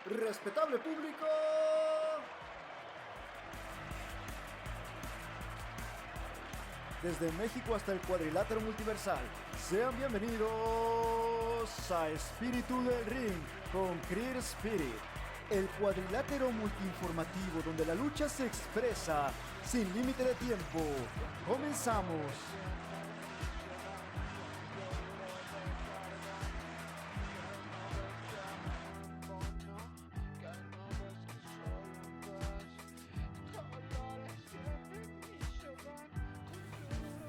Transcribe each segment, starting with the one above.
Respetable público, desde México hasta el cuadrilátero multiversal, sean bienvenidos a Espíritu del Ring con Creer Spirit, el cuadrilátero multiinformativo donde la lucha se expresa sin límite de tiempo. ¡Comenzamos!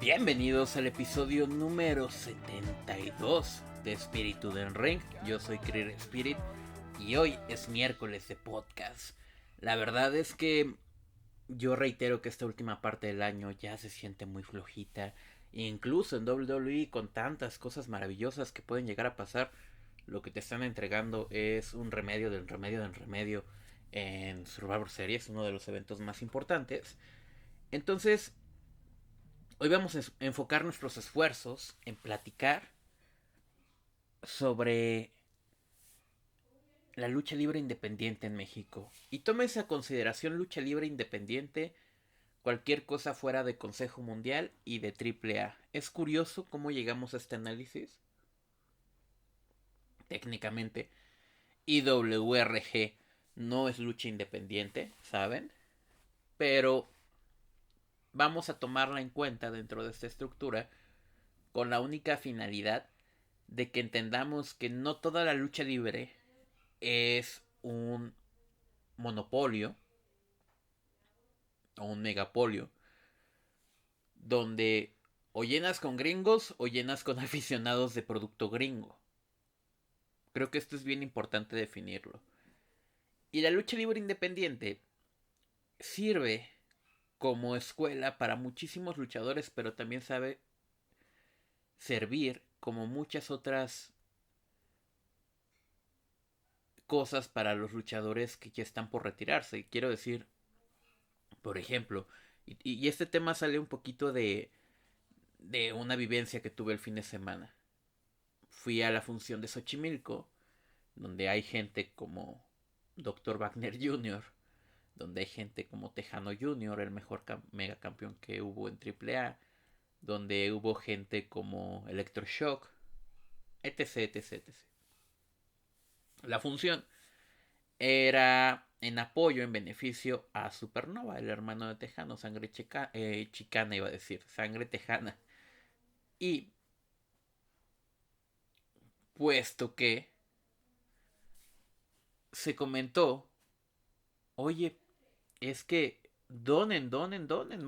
Bienvenidos al episodio número 72 de Espíritu del Ring. Yo soy Creer Spirit y hoy es miércoles de podcast. La verdad es que yo reitero que esta última parte del año ya se siente muy flojita. Incluso en WWE, con tantas cosas maravillosas que pueden llegar a pasar, lo que te están entregando es un remedio del remedio del remedio en Survivor Series, uno de los eventos más importantes. Entonces, hoy vamos a enfocar nuestros esfuerzos en platicar sobre la lucha libre independiente en México. Y tómese a consideración lucha libre independiente cualquier cosa fuera de Consejo Mundial y de AAA. Es curioso cómo llegamos a este análisis. Técnicamente, IWRG no es lucha independiente, ¿saben? Pero vamos a tomarla en cuenta dentro de esta estructura con la única finalidad de que entendamos que no toda la lucha libre es un monopolio o un megapolio donde o llenas con gringos o llenas con aficionados de producto gringo. Creo que esto es bien importante definirlo. Y la lucha libre independiente sirve como escuela para muchísimos luchadores, pero también sabe servir como muchas otras cosas para los luchadores que ya están por retirarse. Y quiero decir, por ejemplo, y este tema sale un poquito de una vivencia que tuve el fin de semana. Fui a la función de Xochimilco, donde hay gente como Dr. Wagner Jr., donde hay gente como Tejano Jr., el mejor megacampeón que hubo en AAA, donde hubo gente como Electroshock, etc, etc, etc. La función era en apoyo, en beneficio a Supernova, el hermano de Tejano, sangre chicana iba a decir, sangre tejana. Y puesto que se comentó, oye, es que donen,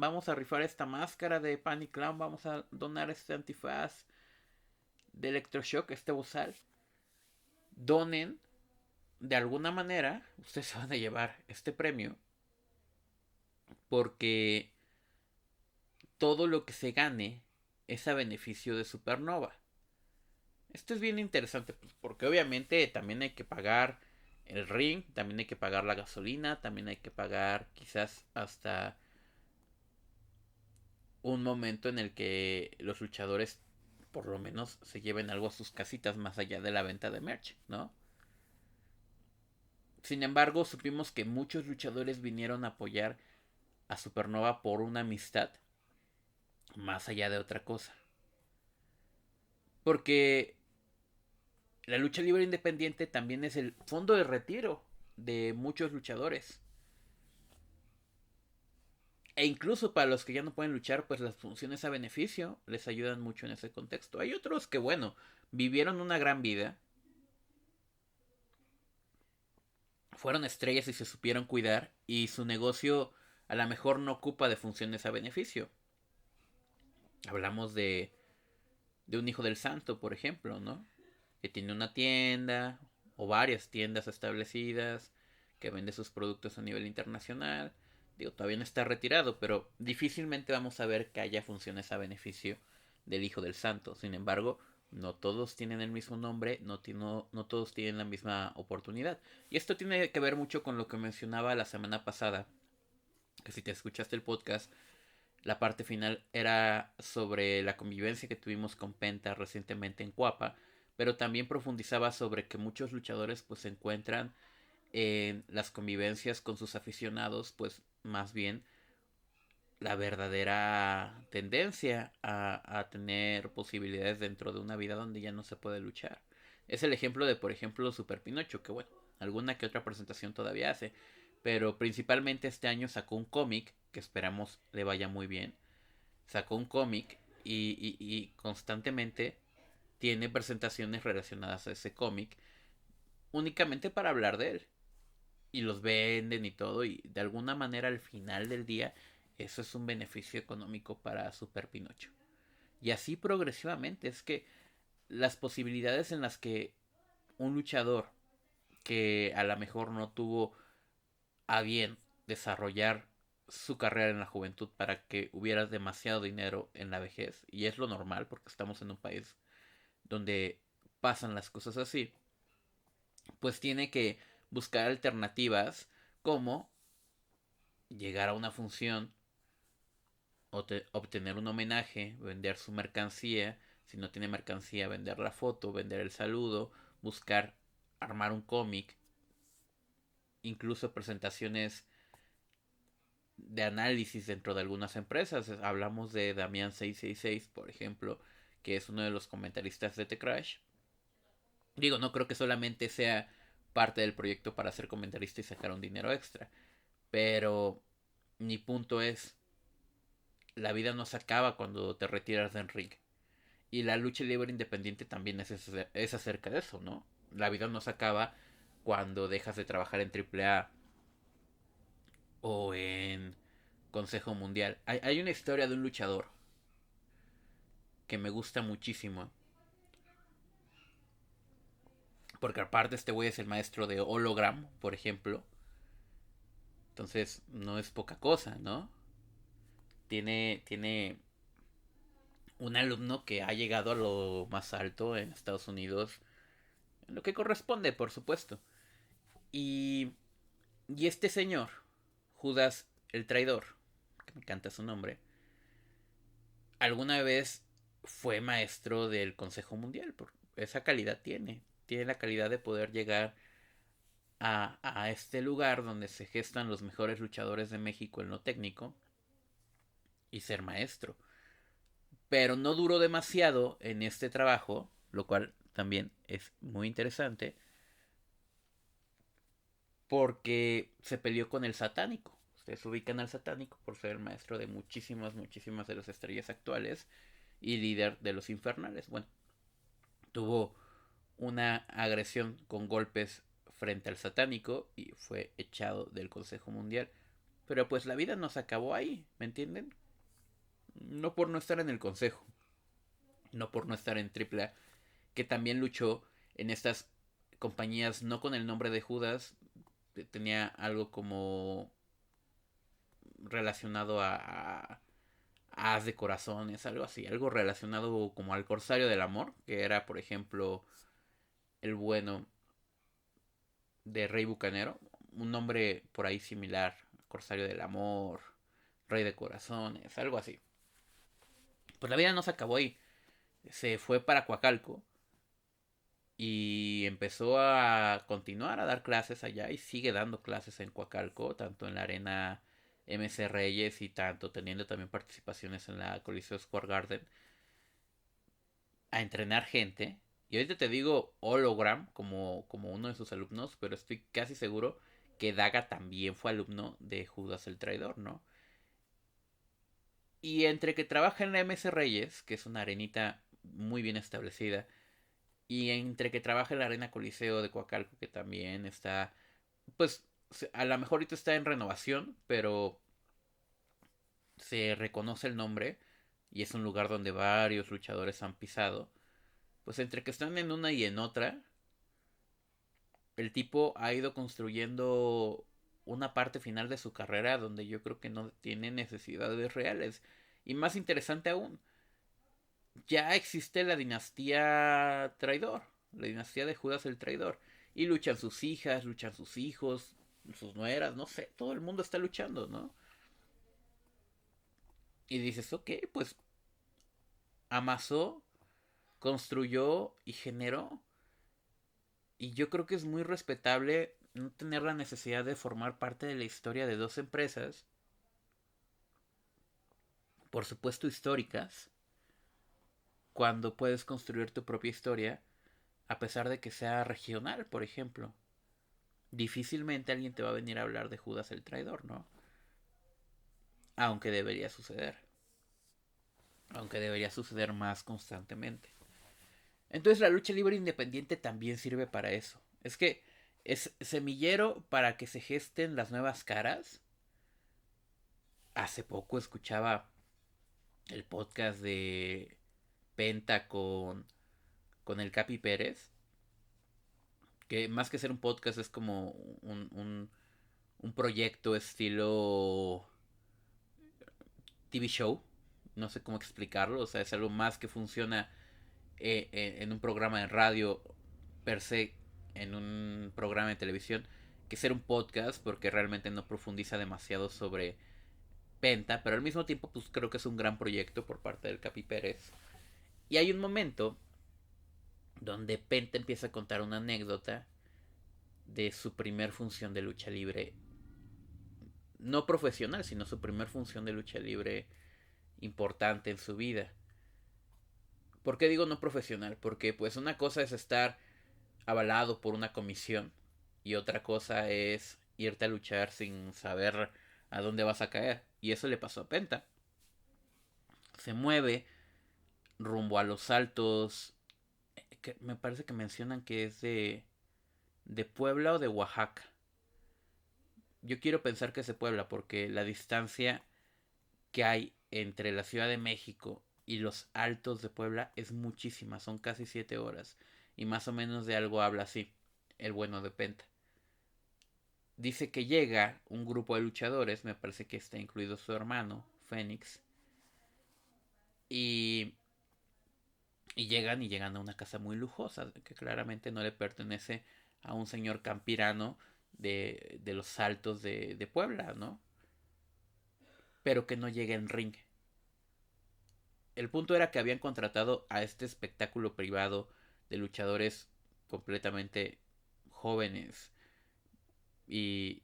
vamos a rifar esta máscara de Panic Clown, vamos a donar este antifaz de Electroshock, este bozal. Donen, de alguna manera, ustedes se van a llevar este premio, porque todo lo que se gane es a beneficio de Supernova. Esto es bien interesante, pues, porque obviamente también hay que pagar el ring, también hay que pagar la gasolina, también hay que pagar quizás hasta un momento en el que los luchadores por lo menos se lleven algo a sus casitas más allá de la venta de merch, ¿no? Sin embargo, supimos que muchos luchadores vinieron a apoyar a Supernova por una amistad más allá de otra cosa. Porque la lucha libre independiente también es el fondo de retiro de muchos luchadores. E incluso para los que ya no pueden luchar, pues las funciones a beneficio les ayudan mucho en ese contexto. Hay otros que, bueno, vivieron una gran vida, fueron estrellas y se supieron cuidar, y su negocio a lo mejor no ocupa de funciones a beneficio. Hablamos de un hijo del santo, por ejemplo, ¿no? Que tiene una tienda o varias tiendas establecidas, que vende sus productos a nivel internacional. Digo, todavía no está retirado, pero difícilmente vamos a ver que haya funciones a beneficio del hijo del santo. Sin embargo, no todos tienen el mismo nombre, no todos tienen la misma oportunidad. Y esto tiene que ver mucho con lo que mencionaba la semana pasada, que si te escuchaste el podcast, la parte final era sobre la convivencia que tuvimos con Penta recientemente en Cuapa, pero también profundizaba sobre que muchos luchadores pues se encuentran en las convivencias con sus aficionados, pues más bien la verdadera tendencia a tener posibilidades dentro de una vida donde ya no se puede luchar. Es el ejemplo de, por ejemplo, Super Pinocho, que bueno, alguna que otra presentación todavía hace, pero principalmente este año sacó un cómic, que esperamos le vaya muy bien. Sacó un cómic y constantemente tiene presentaciones relacionadas a ese cómic, únicamente para hablar de él. Y los venden y todo, y de alguna manera al final del día eso es un beneficio económico para Super Pinocho. Y así progresivamente, es que las posibilidades en las que un luchador que a lo mejor no tuvo a bien desarrollar su carrera en la juventud para que hubiera demasiado dinero en la vejez, y es lo normal porque estamos en un país donde pasan las cosas así, pues tiene que buscar alternativas como llegar a una función, obtener un homenaje, vender su mercancía, si no tiene mercancía, vender la foto, vender el saludo, buscar armar un cómic, incluso presentaciones de análisis dentro de algunas empresas. Hablamos de Damián 666, por ejemplo, que es uno de los comentaristas de The Crash. Digo, no creo que solamente sea parte del proyecto para ser comentarista y sacar un dinero extra, pero mi punto es, la vida no se acaba cuando te retiras del ring. Y la lucha libre independiente también es acerca de eso, ¿no? La vida no se acaba cuando dejas de trabajar en AAA o en Consejo Mundial. Hay una historia de un luchador que me gusta muchísimo. Porque aparte este güey es el maestro de Hologram, por ejemplo. Entonces no es poca cosa, ¿no? Tiene un alumno que ha llegado a lo más alto en Estados Unidos. En lo que corresponde, por supuesto. Y, y este señor, Judas el Traidor, que me encanta su nombre, alguna vez fue maestro del Consejo Mundial. Por esa calidad tiene. Tiene la calidad de poder llegar a este lugar donde se gestan los mejores luchadores de México en lo técnico y ser maestro. Pero no duró demasiado en este trabajo, lo cual también es muy interesante, porque se peleó con el satánico. Ustedes ubican al satánico por ser el maestro de muchísimas de las estrellas actuales y líder de los infernales. Bueno, tuvo una agresión con golpes frente al satánico y fue echado del Consejo Mundial. Pero pues la vida no se acabó ahí, ¿me entienden? No por no estar en el Consejo, no por no estar en AAA, que también luchó en estas compañías, no con el nombre de Judas, tenía algo como relacionado a As de Corazones, algo así, algo relacionado como al Corsario del Amor, que era, por ejemplo, el bueno de Rey Bucanero, un nombre por ahí similar, Corsario del Amor, Rey de Corazones, algo así. Pues la vida no se acabó ahí, se fue para Coacalco y empezó a continuar a dar clases allá y sigue dando clases en Coacalco, tanto en la arena MC Reyes y tanto teniendo también participaciones en la Coliseo Square Garden, a entrenar gente. Y ahorita te digo Hologram como uno de sus alumnos, pero estoy casi seguro que Daga también fue alumno de Judas el Traidor, ¿no? Y entre que trabaja en la MC Reyes, que es una arenita muy bien establecida, y entre que trabaja en la Arena Coliseo de Coacalco, que también está, pues, a lo mejor ahorita está en renovación, pero se reconoce el nombre y es un lugar donde varios luchadores han pisado. Pues entre que están en una y en otra, el tipo ha ido construyendo una parte final de su carrera donde yo creo que no tiene necesidades reales. Y más interesante aún, ya existe la dinastía traidor, la dinastía de Judas el traidor. Y luchan sus hijas, luchan sus hijos, sus nueras, no sé, todo el mundo está luchando, ¿no? Y dices, ok, pues amasó, construyó y generó. Y yo creo que es muy respetable no tener la necesidad de formar parte de la historia de dos empresas, por supuesto históricas, cuando puedes construir tu propia historia, a pesar de que sea regional, por ejemplo. Difícilmente alguien te va a venir a hablar de Judas el traidor, ¿no? Aunque debería suceder. Aunque debería suceder más constantemente. Entonces la lucha libre independiente también sirve para eso. Es que es semillero para que se gesten las nuevas caras. Hace poco escuchaba el podcast de Penta con el Capi Pérez. Que más que ser un podcast es como un proyecto estilo TV show. No sé cómo explicarlo. O sea, es algo más que funciona en un programa de radio per se, en un programa de televisión, que ser un podcast, porque realmente no profundiza demasiado sobre Penta, pero al mismo tiempo pues creo que es un gran proyecto por parte del Capi Pérez. Y hay un momento donde Penta empieza a contar una anécdota de su primer función de lucha libre, no profesional, sino su primer función de lucha libre importante en su vida. ¿Por qué digo no profesional? Porque pues una cosa es estar avalado por una comisión y otra cosa es irte a luchar sin saber a dónde vas a caer. Y eso le pasó a Penta. Se mueve rumbo a los altos, que me parece que mencionan que es de Puebla o de Oaxaca. Yo quiero pensar que es de Puebla porque la distancia que hay entre la Ciudad de México y los altos de Puebla es muchísima, son casi 7 horas. Y más o menos de algo habla así, el bueno de Penta. Dice que llega un grupo de luchadores, me parece que está incluido su hermano, Fénix. Y, y llegan a una casa muy lujosa, que claramente no le pertenece a un señor campirano de los altos de Puebla, ¿no? Pero que no llega en ring. El punto era que habían contratado a este espectáculo privado de luchadores completamente jóvenes y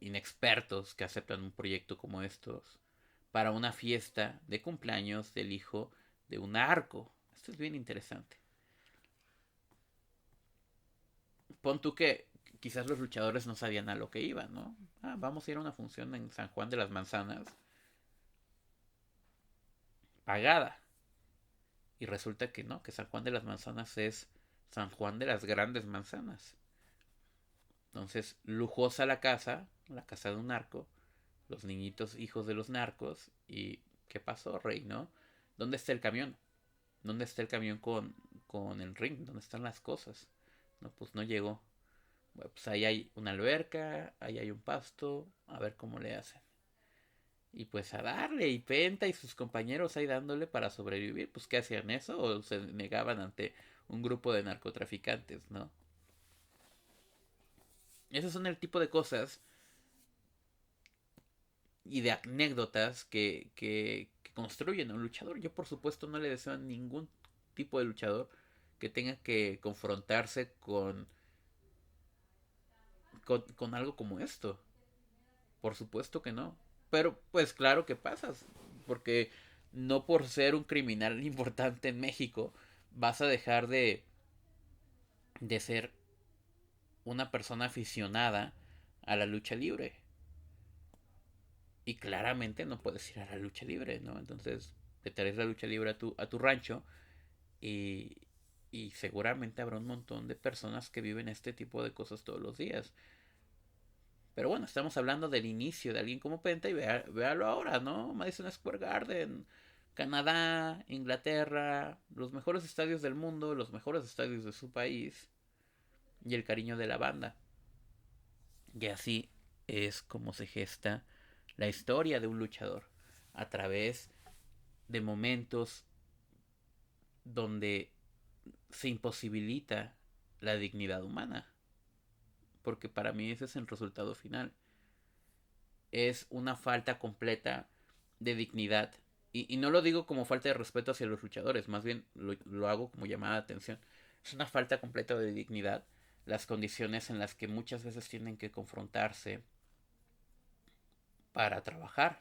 inexpertos que aceptan un proyecto como estos para una fiesta de cumpleaños del hijo de un narco. Esto es bien interesante. Pon tú que quizás los luchadores no sabían a lo que iban, ¿no? Ah, vamos a ir a una función en San Juan de las Manzanas pagada. Y resulta que no, que San Juan de las Manzanas es San Juan de las Grandes Manzanas. Entonces, lujosa la casa de un narco, los niñitos hijos de los narcos. ¿Y qué pasó, rey, no? ¿Dónde está el camión? ¿Dónde está el camión con el ring? ¿Dónde están las cosas? No, pues no llegó. Bueno, pues ahí hay una alberca, ahí hay un pasto, a ver cómo le hacen. Y pues a darle, y Penta y sus compañeros ahí dándole para sobrevivir. Pues ¿qué hacían eso? ¿O se negaban ante un grupo de narcotraficantes, no? Esos son el tipo de cosas y de anécdotas que construyen a un luchador. Yo por supuesto no le deseo a ningún tipo de luchador que tenga que confrontarse con algo como esto. Por supuesto que no. Pero pues claro que pasas. Porque no por ser un criminal importante en México vas a dejar de ser una persona aficionada a la lucha libre. Y claramente no puedes ir a la lucha libre, ¿no? Entonces te traes la lucha libre a tu rancho y, y seguramente habrá un montón de personas que viven este tipo de cosas todos los días. Pero bueno, estamos hablando del inicio de alguien como Penta y véalo ahora, ¿no? Madison Square Garden, Canadá, Inglaterra, los mejores estadios del mundo, los mejores estadios de su país y el cariño de la banda. Y así es como se gesta la historia de un luchador a través de momentos donde se imposibilita la dignidad humana. Porque para mí ese es el resultado final. Es una falta completa de dignidad. Y no lo digo como falta de respeto hacia los luchadores, más bien lo hago como llamada de atención. Es una falta completa de dignidad las condiciones en las que muchas veces tienen que confrontarse para trabajar.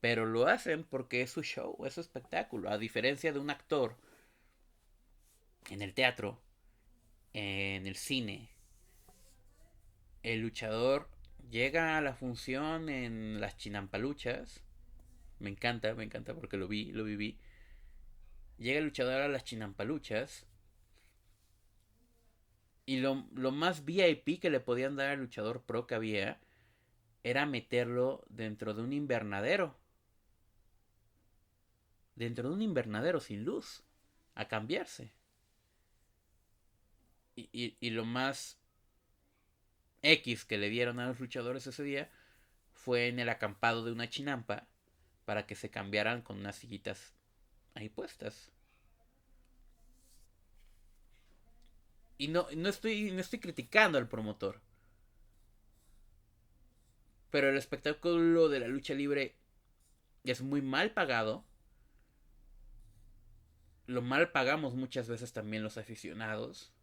Pero lo hacen porque es su show, es su espectáculo. A diferencia de un actor en el teatro, en el cine, el luchador llega a la función en las Chinampaluchas. Me encanta porque lo viví. Llega el luchador a las Chinampaluchas. Y lo más VIP que le podían dar al luchador pro que había era meterlo dentro de un invernadero. Dentro de un invernadero sin luz. A cambiarse. Y lo más X que le dieron a los luchadores ese día fue en el acampado de una chinampa para que se cambiaran con unas sillitas ahí puestas. Y no estoy criticando al promotor. Pero el espectáculo de la lucha libre es muy mal pagado. Lo mal pagamos muchas veces también los aficionados.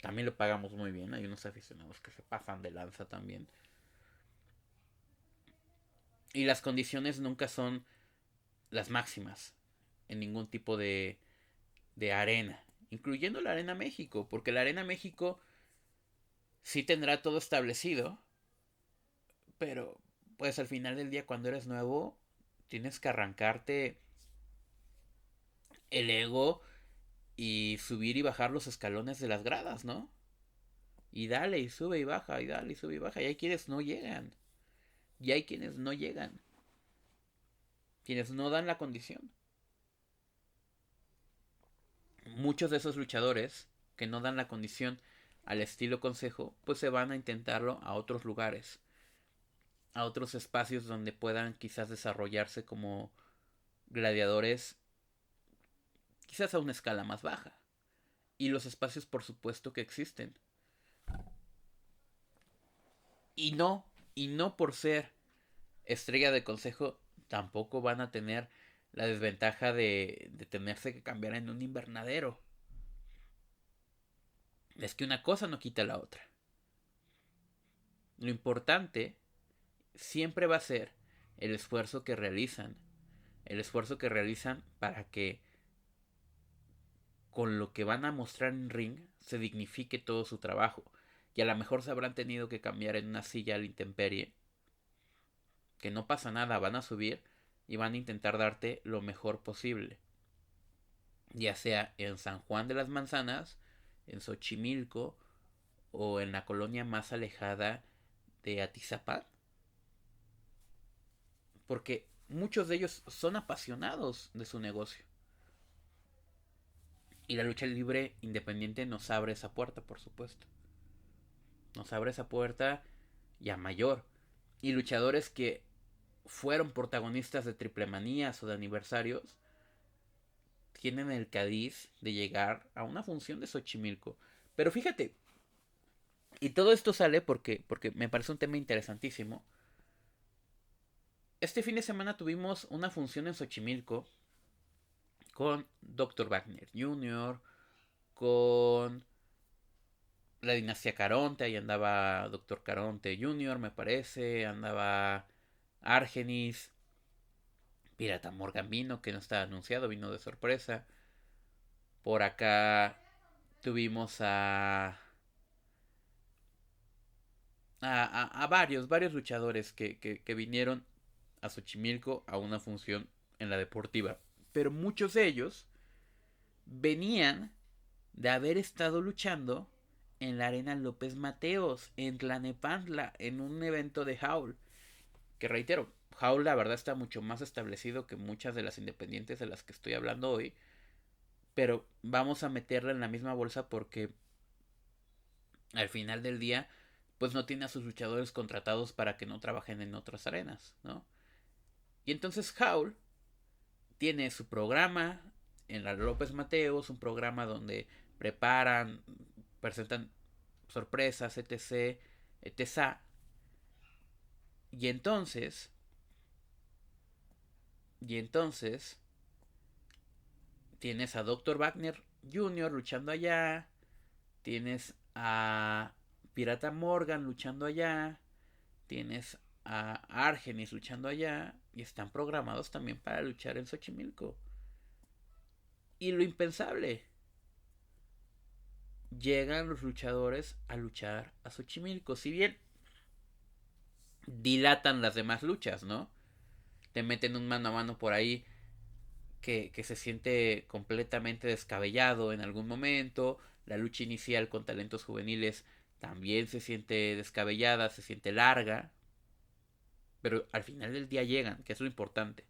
También lo pagamos muy bien. Hay unos aficionados que se pasan de lanza también. Y las condiciones nunca son las máximas en ningún tipo de arena. Incluyendo la Arena México. Porque la Arena México sí tendrá todo establecido. Pero pues al final del día cuando eres nuevo tienes que arrancarte el ego y subir y bajar los escalones de las gradas, ¿no? Y dale y sube y baja, y dale y sube y baja. Y hay quienes no llegan. Y hay quienes no llegan. Quienes no dan la condición. Muchos de esos luchadores que no dan la condición al estilo consejo, pues se van a intentarlo a otros lugares. A otros espacios donde puedan quizás desarrollarse como gladiadores, quizás a una escala más baja. Y los espacios por supuesto que existen. Y no, y no por ser estrella de consejo, tampoco van a tener la desventaja de tenerse que cambiar en un invernadero. Es que una cosa no quita la otra. Lo importante siempre va a ser el esfuerzo que realizan. El esfuerzo que realizan para que con lo que van a mostrar en ring se dignifique todo su trabajo. Y a lo mejor se habrán tenido que cambiar en una silla a la intemperie. Que no pasa nada, van a subir y van a intentar darte lo mejor posible. Ya sea en San Juan de las Manzanas, en Xochimilco o en la colonia más alejada de Atizapán. Porque muchos de ellos son apasionados de su negocio. Y la lucha libre independiente nos abre esa puerta, por supuesto. Nos abre esa puerta ya mayor. Y luchadores que fueron protagonistas de triple manías o de aniversarios tienen el cadiz de llegar a una función de Xochimilco. Pero fíjate, y todo esto sale porque me parece un tema interesantísimo. Este fin de semana tuvimos una función en Xochimilco con Dr. Wagner Jr., con la dinastía Caronte, ahí andaba Dr. Caronte Jr., me parece, andaba Argenis, Pirata Morgan vino, que no estaba anunciado, vino de sorpresa. Por acá tuvimos a varios luchadores que vinieron a Xochimilco a una función en la deportiva. Pero muchos de ellos venían de haber estado luchando en la Arena López Mateos, en Tlanepantla, en un evento de Howl. Que reitero, Howl la verdad está mucho más establecido que muchas de las independientes de las que estoy hablando hoy. Pero vamos a meterla en la misma bolsa porque al final del día pues no tiene a sus luchadores contratados para que no trabajen en otras arenas, ¿no? Y entonces Howl tiene su programa en la López Mateos, un programa donde preparan, presentan sorpresas, etc, etc. Y entonces, y entonces tienes a Dr. Wagner Jr. luchando allá, tienes a Pirata Morgan luchando allá, tienes a Argenis luchando allá, y están programados también para luchar en Xochimilco. Y lo impensable, llegan los luchadores a luchar a Xochimilco. Si bien dilatan las demás luchas, ¿no? Te meten un mano a mano por ahí que se siente completamente descabellado en algún momento. La lucha inicial con talentos juveniles también se siente descabellada, se siente larga. Pero al final del día llegan, que es lo importante.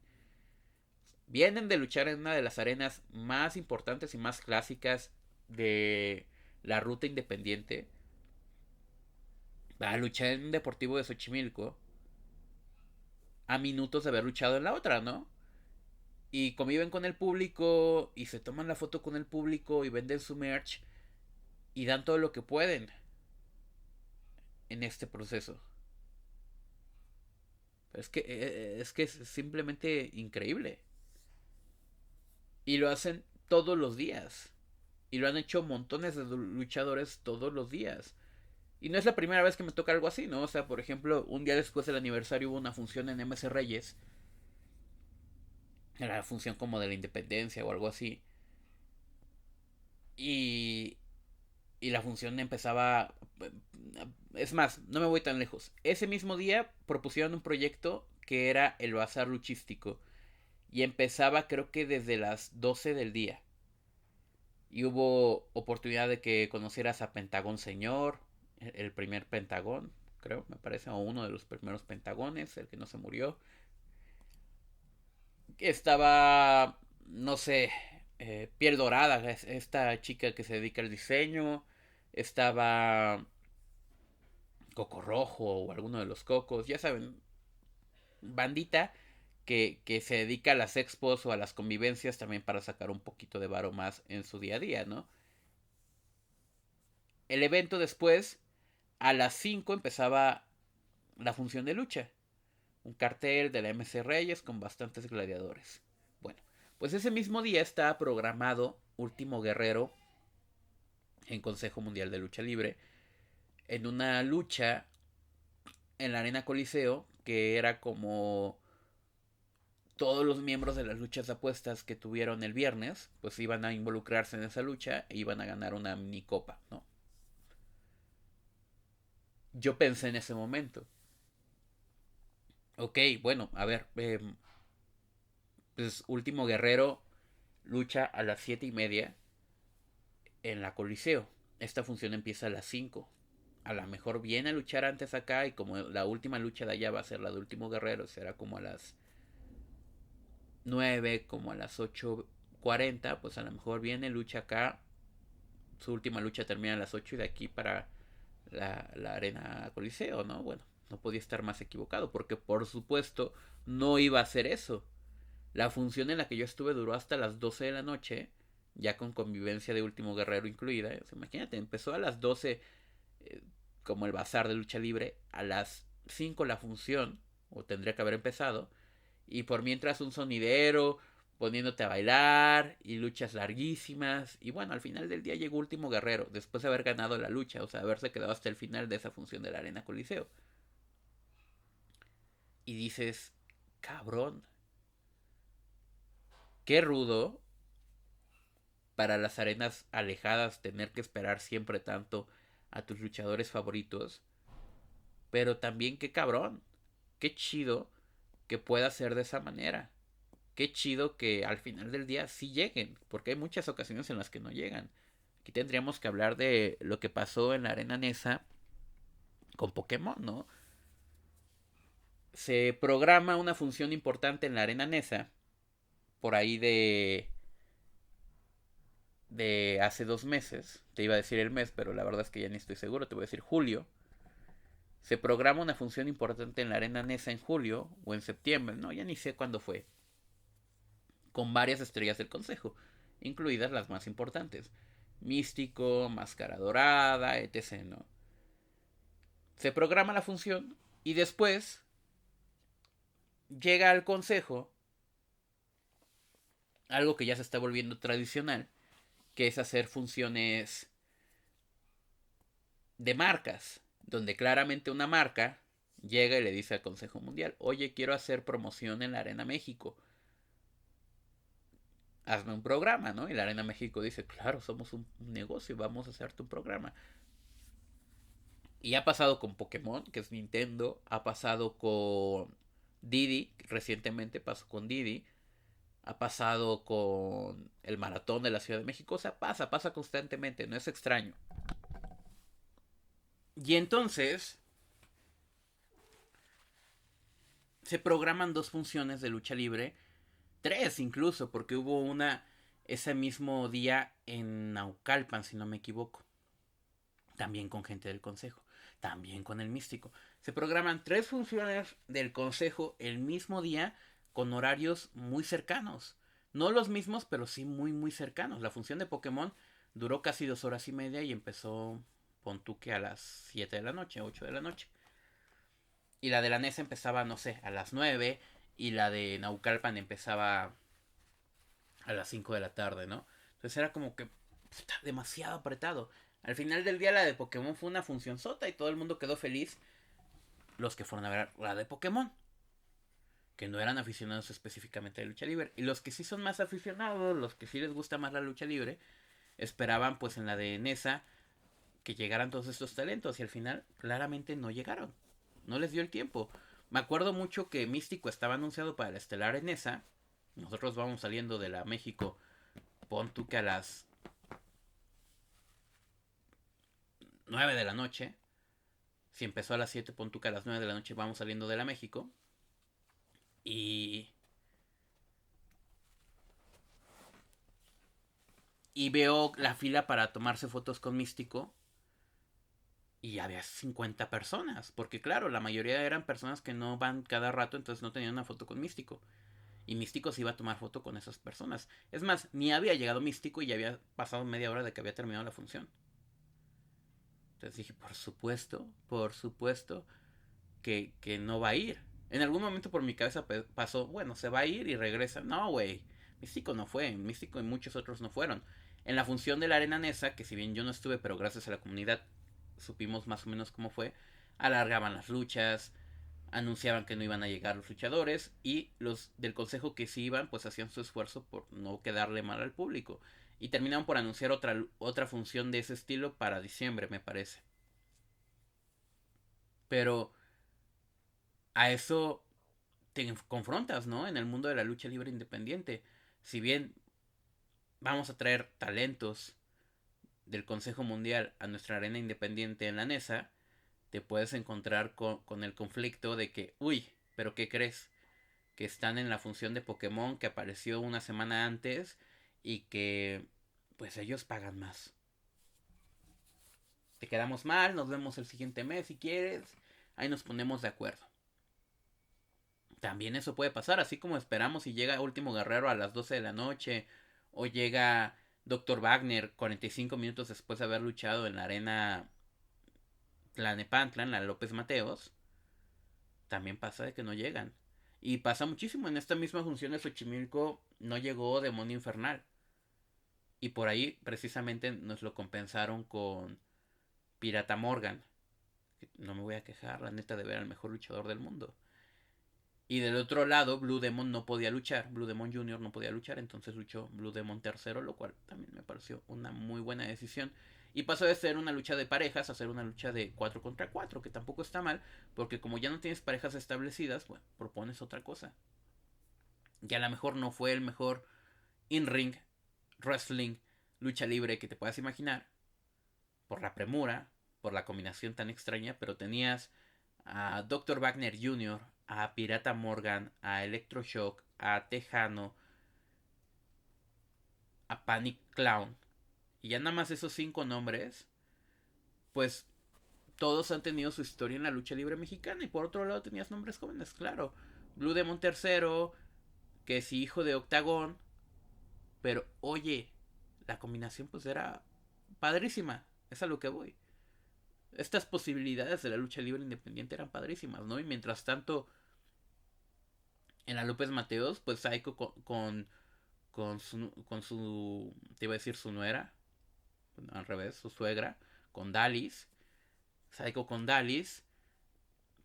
Vienen de luchar en una de las arenas más importantes y más clásicas de la ruta independiente. Va a luchar en un Deportivo de Xochimilco a minutos de haber luchado en la otra, ¿no? Y conviven con el público y se toman la foto con el público y venden su merch y dan todo lo que pueden en este proceso. Es que es simplemente increíble. Y lo hacen todos los días. Y lo han hecho montones de luchadores todos los días. Y no es la primera vez que me toca algo así, ¿no? O sea, por ejemplo, un día después del aniversario hubo una función en MC Reyes. Era la función como de la independencia o algo así. Y, y la función empezaba... Es más, no me voy tan lejos. Ese mismo día propusieron un proyecto que era el bazar luchístico. Y empezaba creo que desde las 12 del día. Y hubo oportunidad de que conocieras a Pentagón Señor, el primer Pentagón, creo, me parece, o uno de los primeros Pentagones, el que no se murió. Estaba, no sé, Piel Dorada, esta chica que se dedica al diseño. Estaba Coco Rojo o alguno de los Cocos, ya saben, bandita que se dedica a las expos o a las convivencias también para sacar un poquito de varo más en su día a día, ¿no? El evento después, a las 5 empezaba la función de lucha. Un cartel de la MC Reyes con bastantes gladiadores. Bueno, pues ese mismo día estaba programado Último Guerrero en Consejo Mundial de Lucha Libre en una lucha en la Arena Coliseo que era como todos los miembros de las luchas de apuestas que tuvieron el viernes, pues iban a involucrarse en esa lucha e iban a ganar una mini copa, ¿no? Yo pensé en ese momento, ok, bueno, a ver, pues Último Guerrero lucha a las 7:30 en la Coliseo. Esta función empieza a las 5. A lo mejor viene a luchar antes acá y como la última lucha de allá va a ser la de Último Guerrero, será como a las 9, como a las 8:40, pues a lo mejor viene, lucha acá, su última lucha termina a las 8 y de aquí para la Arena Coliseo, ¿no? Bueno, no podía estar más equivocado porque por supuesto no iba a hacer eso. La función en la que yo estuve duró hasta las 12 de la noche, ya con convivencia de Último Guerrero incluida. O sea, imagínate, empezó a las 12 eh, como el bazar de lucha libre, a las 5 la función, o tendría que haber empezado, y por mientras un sonidero poniéndote a bailar y luchas larguísimas. Y bueno, al final del día llegó Último Guerrero, después de haber ganado la lucha, o sea, haberse quedado hasta el final de esa función de la Arena Coliseo. Y dices, cabrón, qué rudo para las arenas alejadas tener que esperar siempre tanto a tus luchadores favoritos. Pero también qué cabrón, qué chido que pueda ser de esa manera. Qué chido que al final del día sí lleguen, porque hay muchas ocasiones en las que no llegan. Aquí tendríamos que hablar de lo que pasó en la Arena Nesa con Pokémon, ¿no? Se programa una función importante en la Arena Nesa, por ahí de hace 2 meses. Te iba a decir el mes, pero la verdad es que ya ni estoy seguro, te voy a decir julio. Se programa una función importante en la Arena Nesa en julio o en septiembre, no, ya ni sé cuándo fue, con varias estrellas del consejo, incluidas las más importantes. Místico, Máscara Dorada, etc. ¿no? Se programa la función y después llega al consejo algo que ya se está volviendo tradicional, que es hacer funciones de marcas, donde claramente una marca llega y le dice al Consejo Mundial, oye, quiero hacer promoción en la Arena México, hazme un programa, ¿no? Y la Arena México dice, claro, somos un negocio, vamos a hacerte un programa. Y ha pasado con Pokémon, que es Nintendo, ha pasado con Didi, recientemente pasó con Didi, ha pasado con el maratón de la Ciudad de México, o sea, pasa constantemente, no es extraño. Y entonces se programan 2 funciones de lucha libre, 3 incluso, porque hubo una ese mismo día en Naucalpan, si no me equivoco. También con gente del consejo, también con el místico. Se programan 3 funciones del consejo el mismo día con horarios muy cercanos. No los mismos, pero sí muy cercanos. La función de Pokémon duró casi 2 horas y media y empezó, pon tú que a las 7 de la noche, 8 de la noche. Y la de la NES empezaba, no sé, a las 9 y la de Naucalpan empezaba a las 5 de la tarde, ¿no? Entonces era como que puta, demasiado apretado. Al final del día la de Pokémon fue una función sota y todo el mundo quedó feliz. Los que fueron a ver la de Pokémon, que no eran aficionados específicamente de lucha libre. Y los que sí son más aficionados, los que sí les gusta más la lucha libre, esperaban pues en la de Nesa que llegaran todos estos talentos y al final claramente no llegaron. No les dio el tiempo. Me acuerdo mucho que Místico estaba anunciado para el estelar en esa. Nosotros vamos saliendo de la México, pon tú que a las 9 de la noche. Si empezó a las 7, pon tú que a las 9 de la noche vamos saliendo de la México. Y, y veo la fila para tomarse fotos con Místico. Y había 50 personas. Porque claro, la mayoría eran personas que no van cada rato, entonces no tenían una foto con Místico. Y Místico se iba a tomar foto con esas personas. Es más, ni había llegado Místico y ya había pasado media hora de que había terminado la función. Entonces dije, por supuesto que no va a ir. En algún momento por mi cabeza pasó, bueno, se va a ir y regresa. No, güey. Místico no fue. Místico y muchos otros no fueron. En la función de la Arena Nesa, que si bien yo no estuve, pero gracias a la comunidad supimos más o menos cómo fue, alargaban las luchas, anunciaban que no iban a llegar los luchadores y los del consejo que sí iban pues hacían su esfuerzo por no quedarle mal al público y terminaron por anunciar otra función de ese estilo para diciembre, me parece. Pero a eso te confrontas, ¿no? En el mundo de la lucha libre independiente. Si bien vamos a traer talentos del Consejo Mundial a nuestra arena independiente en la NESA, te puedes encontrar con el conflicto de que, uy, pero ¿qué crees? Que están en la función de Pokémon que apareció una semana antes y que pues ellos pagan más. Te quedamos mal, nos vemos el siguiente mes si quieres, ahí nos ponemos de acuerdo. También eso puede pasar, así como esperamos si llega Último Guerrero a las 12 de la noche o llega Dr. Wagner 45 minutos después de haber luchado en la arena Tlanepantla, en la López Mateos, también pasa de que no llegan. Y pasa muchísimo, en esta misma función de Xochimilco no llegó Demonio Infernal. Y por ahí precisamente nos lo compensaron con Pirata Morgan. No me voy a quejar, la neta, de ver al mejor luchador del mundo. Y del otro lado, Blue Demon no podía luchar. Blue Demon Jr. no podía luchar, entonces luchó Blue Demon tercero, lo cual también me pareció una muy buena decisión. Y pasó de ser una lucha de parejas a ser una lucha de 4 contra 4, que tampoco está mal, porque como ya no tienes parejas establecidas, bueno, propones otra cosa. Y a lo mejor no fue el mejor in-ring, wrestling, lucha libre que te puedas imaginar, por la premura, por la combinación tan extraña, pero tenías a Dr. Wagner Jr., a Pirata Morgan, a Electroshock, a Tejano, a Panic Clown. Y ya nada más esos 5 nombres, pues todos han tenido su historia en la lucha libre mexicana. Y por otro lado tenías nombres jóvenes, claro. Blue Demon tercero, que es hijo de Octagón. Pero oye, la combinación pues era padrísima. Es a lo que voy. Estas posibilidades de la lucha libre independiente eran padrísimas, ¿no? Y mientras tanto, en la López Mateos, pues Psycho con su, te iba a decir su nuera, al revés, su suegra, con Dalis, Psycho Condalis,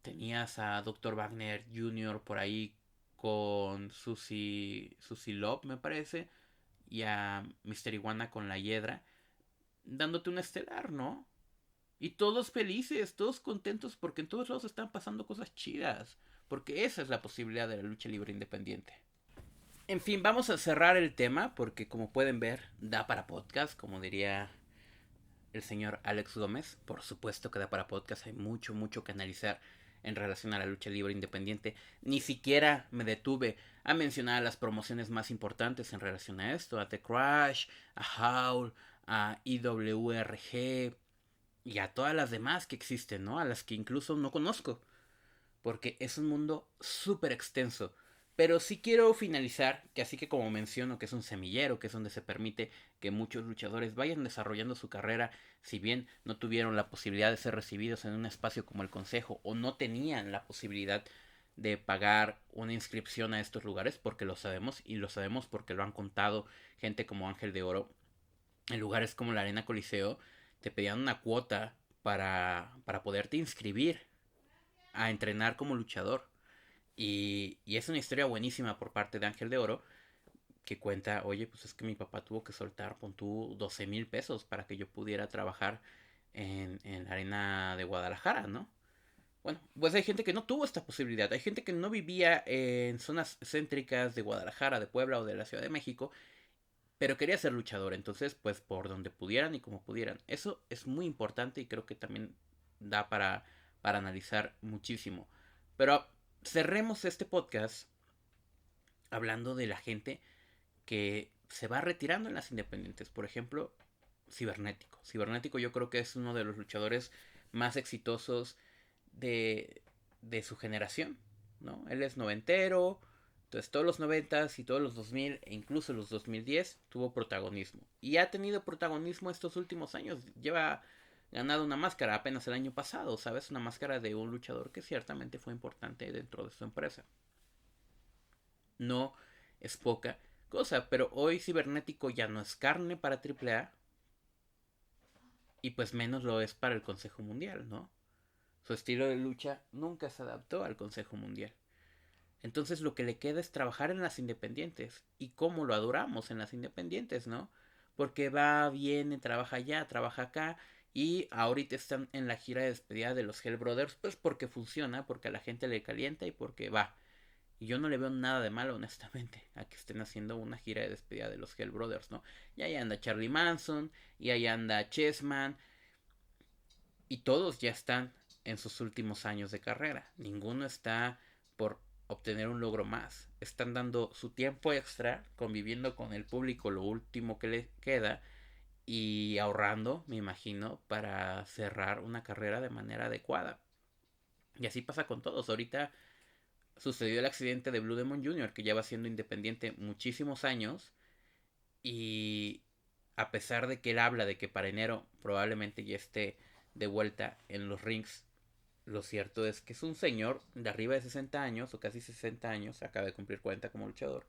tenías a Dr. Wagner Jr. por ahí con Susie Love, me parece, y a Mister Iguana con la Hiedra, dándote un estelar, ¿no? Y todos felices, todos contentos porque en todos lados están pasando cosas chidas. Porque esa es la posibilidad de la lucha libre independiente. En fin, vamos a cerrar el tema porque como pueden ver, da para podcast, como diría el señor Alex Gómez. Por supuesto que da para podcast, hay mucho, mucho que analizar en relación a la lucha libre independiente. Ni siquiera me detuve a mencionar las promociones más importantes en relación a esto. A The Crash, a Howl, a IWRG y a todas las demás que existen, ¿no? A las que incluso no conozco. Porque es un mundo súper extenso. Pero sí quiero finalizar, que así que como menciono que es un semillero, que es donde se permite que muchos luchadores vayan desarrollando su carrera, si bien no tuvieron la posibilidad de ser recibidos en un espacio como el Consejo o no tenían la posibilidad de pagar una inscripción a estos lugares, porque lo sabemos y lo sabemos porque lo han contado gente como Ángel de Oro, en lugares como la Arena Coliseo, te pedían una cuota para poderte inscribir a entrenar como luchador. Y es una historia buenísima por parte de Ángel de Oro, que cuenta, oye, pues es que mi papá tuvo que soltar, pon tú, 12,000 pesos para que yo pudiera trabajar en la arena de Guadalajara, ¿no? Bueno, pues hay gente que no tuvo esta posibilidad, hay gente que no vivía en zonas céntricas de Guadalajara, de Puebla o de la Ciudad de México, pero quería ser luchador, entonces pues por donde pudieran y como pudieran. Eso es muy importante y creo que también da para analizar muchísimo. Pero cerremos este podcast hablando de la gente que se va retirando en las independientes. Por ejemplo, Cibernético. Cibernético yo creo que es uno de los luchadores más exitosos de su generación, ¿no? Él es noventero, entonces todos los noventas y todos los 2000 e incluso los 2010 tuvo protagonismo. Y ha tenido protagonismo estos últimos años. Lleva ganado una máscara apenas el año pasado, ¿sabes? Una máscara de un luchador que ciertamente fue importante dentro de su empresa. No es poca cosa, pero hoy Cibernético ya no es carne para AAA y pues menos lo es para el Consejo Mundial, ¿no? Su estilo de lucha nunca se adaptó al Consejo Mundial. Entonces lo que le queda es trabajar en las independientes. Y cómo lo adoramos en las independientes, ¿no? Porque va, viene, trabaja allá, trabaja acá. Y ahorita están en la gira de despedida de los Hell Brothers. Pues porque funciona, porque a la gente le calienta y porque va. Y yo no le veo nada de malo, honestamente, a que estén haciendo una gira de despedida de los Hell Brothers, ¿no? Y ahí anda Charlie Manson, y ahí anda Chessman, y todos ya están en sus últimos años de carrera. Ninguno está por obtener un logro más. Están dando su tiempo extra, conviviendo con el público lo último que les queda y ahorrando, me imagino, para cerrar una carrera de manera adecuada. Y así pasa con todos. Ahorita sucedió el accidente de Blue Demon Jr., que lleva siendo independiente muchísimos años y a pesar de que él habla de que para enero probablemente ya esté de vuelta en los rings, lo cierto es que es un señor de arriba de 60 años o casi 60 años, acaba de cumplir 40 como luchador,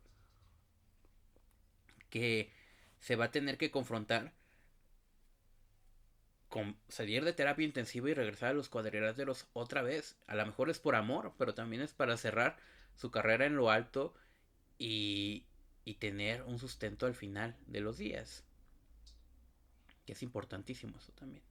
que se va a tener que confrontar con salir de terapia intensiva y regresar a los cuadriláteros otra vez. A lo mejor es por amor, pero también es para cerrar su carrera en lo alto y, y tener un sustento al final de los días. Que es importantísimo eso también.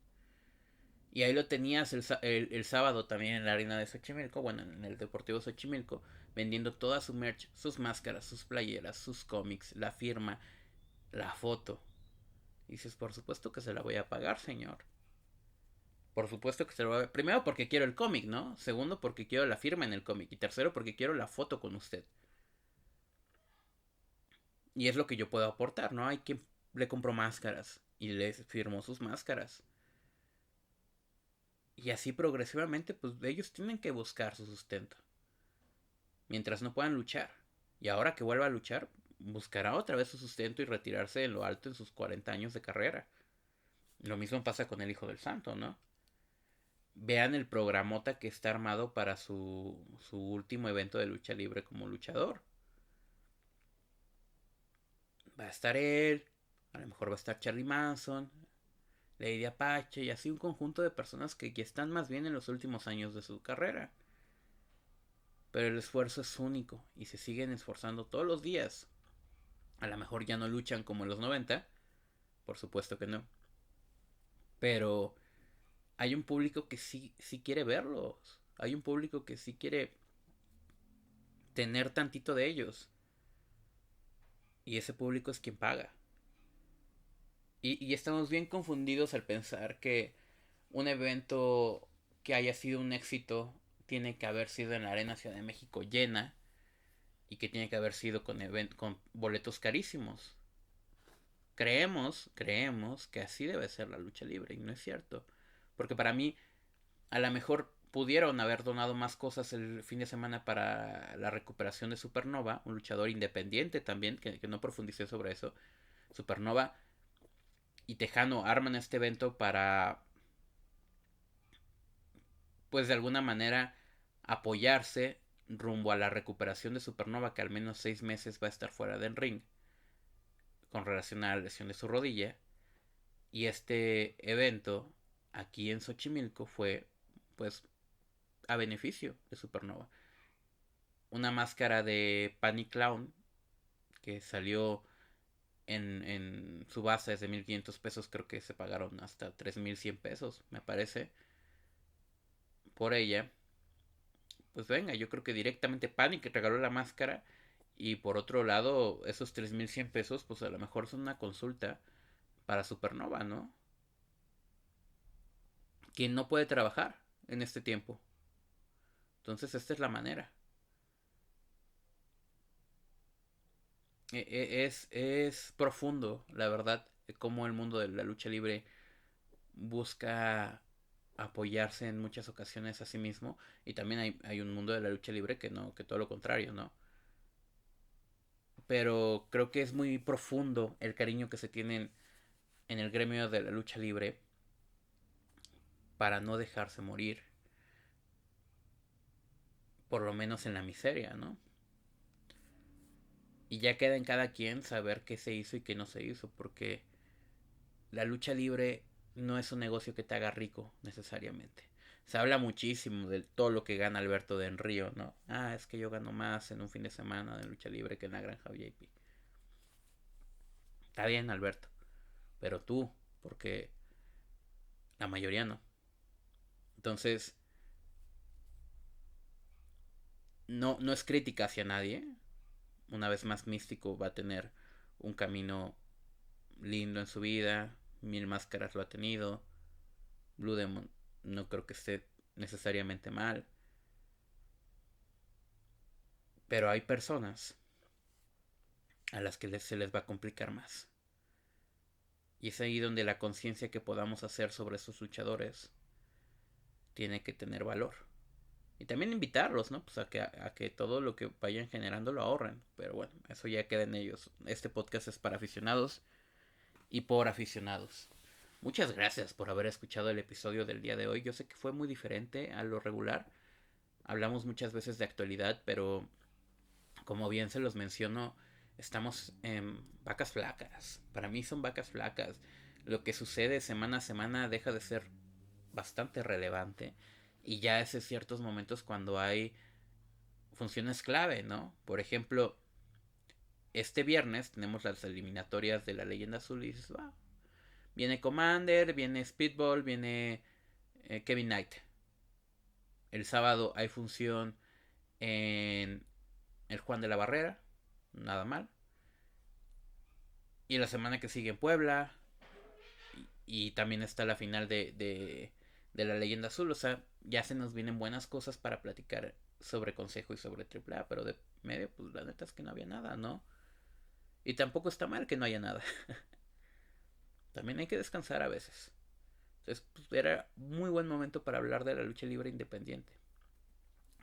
Y ahí lo tenías el sábado también en la arena de Xochimilco, bueno, en el Deportivo Xochimilco, vendiendo toda su merch, sus máscaras, sus playeras, sus cómics, la firma, la foto. Y dices, por supuesto que se la voy a pagar, señor. Por supuesto que se lo voy a... Primero porque quiero el cómic, ¿no? Segundo porque quiero la firma en el cómic. Y tercero porque quiero la foto con usted. Y es lo que yo puedo aportar, ¿no? Hay quien le compró máscaras y le firmó sus máscaras. Y así progresivamente, pues ellos tienen que buscar su sustento. Mientras no puedan luchar. Y ahora que vuelva a luchar, buscará otra vez su sustento y retirarse en lo alto en sus 40 años de carrera. Lo mismo pasa con el Hijo del Santo, ¿no? Vean el programota que está armado para su último evento de lucha libre como luchador. Va a estar él, a lo mejor va a estar Charlie Manson, Lady Apache y así un conjunto de personas que están más bien en los últimos años de su carrera. Pero el esfuerzo es único y se siguen esforzando todos los días. A lo mejor ya no luchan como en los 90, por supuesto que no. Pero hay un público que sí quiere verlos. Hay un público que sí quiere tener tantito de ellos. Y ese público es quien paga. Y estamos bien confundidos al pensar que un evento que haya sido un éxito tiene que haber sido en la Arena Ciudad de México llena y que tiene que haber sido con boletos carísimos. Creemos que así debe ser la lucha libre y no es cierto. Porque para mí, a lo mejor pudieron haber donado más cosas el fin de semana para la recuperación de Supernova, un luchador independiente también, que no profundicé sobre eso. Supernova y Tejano arman este evento para, pues de alguna manera, apoyarse rumbo a la recuperación de Supernova, que al menos 6 meses va a estar fuera del ring, con relación a la lesión de su rodilla. Y este evento aquí en Xochimilco fue, pues, a beneficio de Supernova. Una máscara de Panic Clown que salió en su base es de 1,500 pesos, creo que se pagaron hasta 3,100 pesos, me parece, por ella. Pues venga, yo creo que directamente Panic regaló la máscara. Y por otro lado, esos 3,100 pesos, pues a lo mejor son una consulta para Supernova, ¿no? Quien no puede trabajar en este tiempo. Entonces esta es la manera. Es profundo, la verdad, cómo el mundo de la lucha libre busca apoyarse en muchas ocasiones a sí mismo. Y también hay un mundo de la lucha libre que no, que todo lo contrario, ¿no? Pero creo que es muy profundo el cariño que se tienen en el gremio de la lucha libre para no dejarse morir, por lo menos en la miseria, ¿no? Y ya queda en cada quien saber qué se hizo y qué no se hizo, porque la lucha libre no es un negocio que te haga rico necesariamente. Se habla muchísimo de todo lo que gana Alberto Del Río, ¿no? Ah, es que yo gano más en un fin de semana de lucha libre que en la granja VIP. Está bien, Alberto, pero tú, porque la mayoría no. Entonces, no es crítica hacia nadie. Una vez más, Místico va a tener un camino lindo en su vida. Mil Máscaras lo ha tenido. Blue Demon no creo que esté necesariamente mal. Pero hay personas a las que se les va a complicar más. Y es ahí donde la conciencia que podamos hacer sobre esos luchadores tiene que tener valor. Y también invitarlos, ¿no? Pues a que todo lo que vayan generando lo ahorren. Pero bueno, eso ya queda en ellos. Este podcast es para aficionados y por aficionados. Muchas gracias por haber escuchado el episodio del día de hoy. Yo sé que fue muy diferente a lo regular. Hablamos muchas veces de actualidad, pero como bien se los menciono, estamos en vacas flacas. Para mí son vacas flacas. Lo que sucede semana a semana deja de ser bastante relevante. Y ya es en ciertos momentos cuando hay funciones clave, ¿no? Por ejemplo, este viernes tenemos las eliminatorias de la Leyenda Azul y dices, wow, viene Commander, viene Speedball, viene Kevin Knight. El sábado hay función en el Juan de la Barrera, nada mal. Y la semana que sigue en Puebla. Y también está la final de la Leyenda Azul. O sea, ya se nos vienen buenas cosas para platicar sobre Consejo y sobre AAA. Pero de medio, pues la neta es que no había nada, ¿no? Y tampoco está mal que no haya nada. También hay que descansar a veces. Entonces, pues, era muy buen momento para hablar de la lucha libre independiente.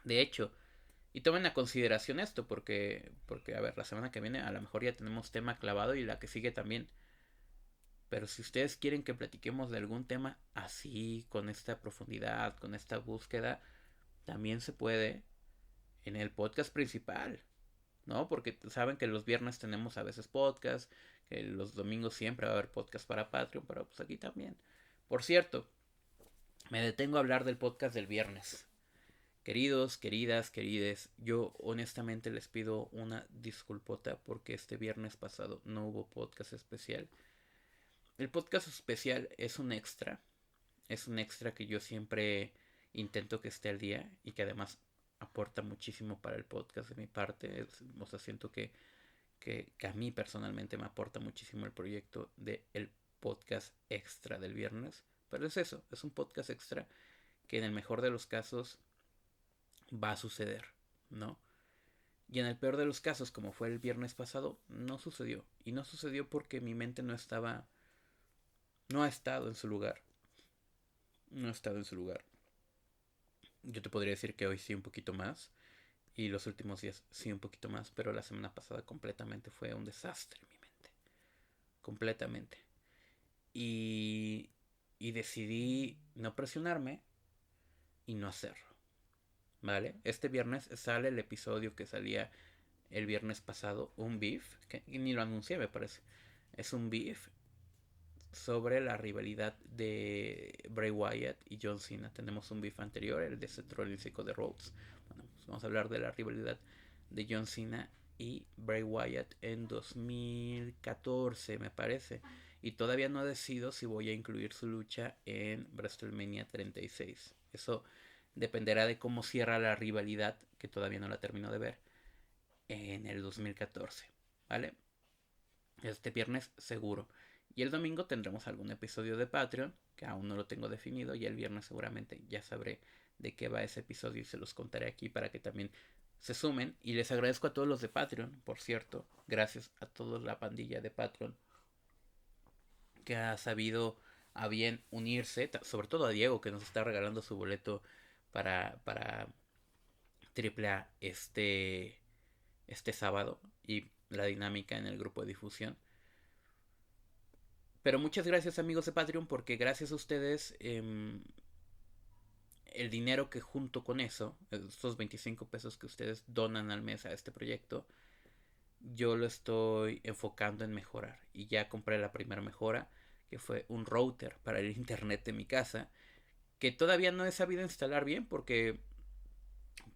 De hecho, y tomen a consideración esto, porque a ver, la semana que viene a lo mejor ya tenemos tema clavado y la que sigue también. Pero si ustedes quieren que platiquemos de algún tema así, con esta profundidad, con esta búsqueda, también se puede en el podcast principal, ¿no? Porque saben que los viernes tenemos a veces podcast, que los domingos siempre va a haber podcast para Patreon, pero pues aquí también. Por cierto, me detengo a hablar del podcast del viernes. Queridos, queridas, querides, yo honestamente les pido una disculpota porque este viernes pasado no hubo podcast especial. El podcast especial es un extra que yo siempre intento que esté al día y que además aporta muchísimo para el podcast de mi parte. O sea, siento que a mí personalmente me aporta muchísimo el proyecto del podcast extra del viernes. Pero es eso, es un podcast extra que en el mejor de los casos va a suceder, ¿no? Y en el peor de los casos, como fue el viernes pasado, no sucedió. Y no sucedió porque mi mente no ha estado en su lugar. No ha estado en su lugar. Yo te podría decir que hoy sí un poquito más. Y los últimos días sí un poquito más. Pero la semana pasada completamente fue un desastre en mi mente. Completamente. Y decidí no presionarme y no hacerlo. ¿Vale? Este viernes sale el episodio que salía el viernes pasado, un beef, que ni lo anuncié me parece. Es un beef sobre la rivalidad de Bray Wyatt y John Cena. Tenemos un beef anterior, el de Seth Rollins y Cody Rhodes. Bueno, pues vamos a hablar de la rivalidad de John Cena y Bray Wyatt en 2014 me parece. Y todavía no decido si voy a incluir su lucha en WrestleMania 36. Eso dependerá de cómo cierra la rivalidad, que todavía no la termino de ver, en el 2014, ¿vale? Este viernes seguro. Y el domingo tendremos algún episodio de Patreon, que aún no lo tengo definido, y el viernes seguramente ya sabré de qué va ese episodio y se los contaré aquí para que también se sumen. Y les agradezco a todos los de Patreon, por cierto, gracias a toda la pandilla de Patreon que ha sabido a bien unirse, sobre todo a Diego, que nos está regalando su boleto para AAA este sábado, y la dinámica en el grupo de difusión. Pero muchas gracias, amigos de Patreon, porque gracias a ustedes el dinero que junto con eso, estos 25 pesos que ustedes donan al mes a este proyecto, yo lo estoy enfocando en mejorar. Y ya compré la primera mejora, que fue un router para el internet de mi casa, que todavía no he sabido instalar bien porque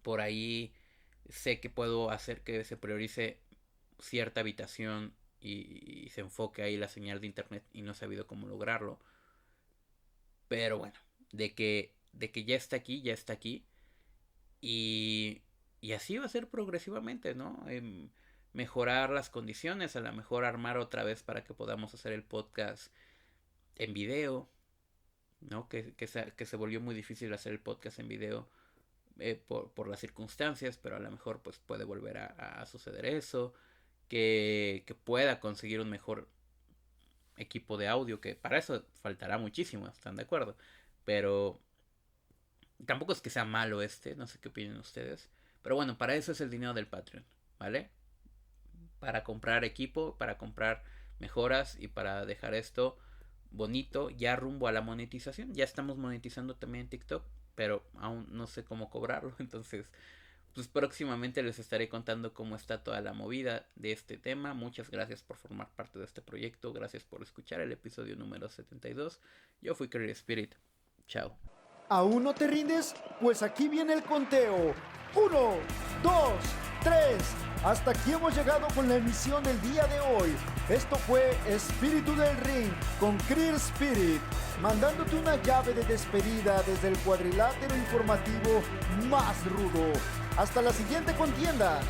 por ahí sé que puedo hacer que se priorice cierta habitación y se enfoque ahí la señal de internet, y no he sabido cómo lograrlo. Pero bueno, de que ya está aquí, ya está aquí. Y así va a ser progresivamente, ¿no? Mejorar las condiciones, a lo mejor armar otra vez para que podamos hacer el podcast en video, ¿no? Que se volvió muy difícil hacer el podcast en video por las circunstancias, pero a lo mejor pues puede volver a suceder eso, que pueda conseguir un mejor equipo de audio, que para eso faltará muchísimo, ¿están de acuerdo? Pero tampoco es que sea malo no sé qué opinan ustedes, pero bueno, para eso es el dinero del Patreon, ¿vale? Para comprar equipo, para comprar mejoras y para dejar esto bonito, ya rumbo a la monetización. Ya estamos monetizando también en TikTok, pero aún no sé cómo cobrarlo. Entonces, pues próximamente les estaré contando cómo está toda la movida de este tema. Muchas gracias por formar parte de este proyecto. Gracias por escuchar el episodio número 72. Yo fui Creative Spirit. Chao. ¿Aún no te rindes? Pues aquí viene el conteo. 1, 2, 3. Hasta aquí hemos llegado con la emisión del día de hoy. Esto fue Espíritu del Ring con Creative Spirit, mandándote una llave de despedida desde el cuadrilátero informativo más rudo. Hasta la siguiente contienda.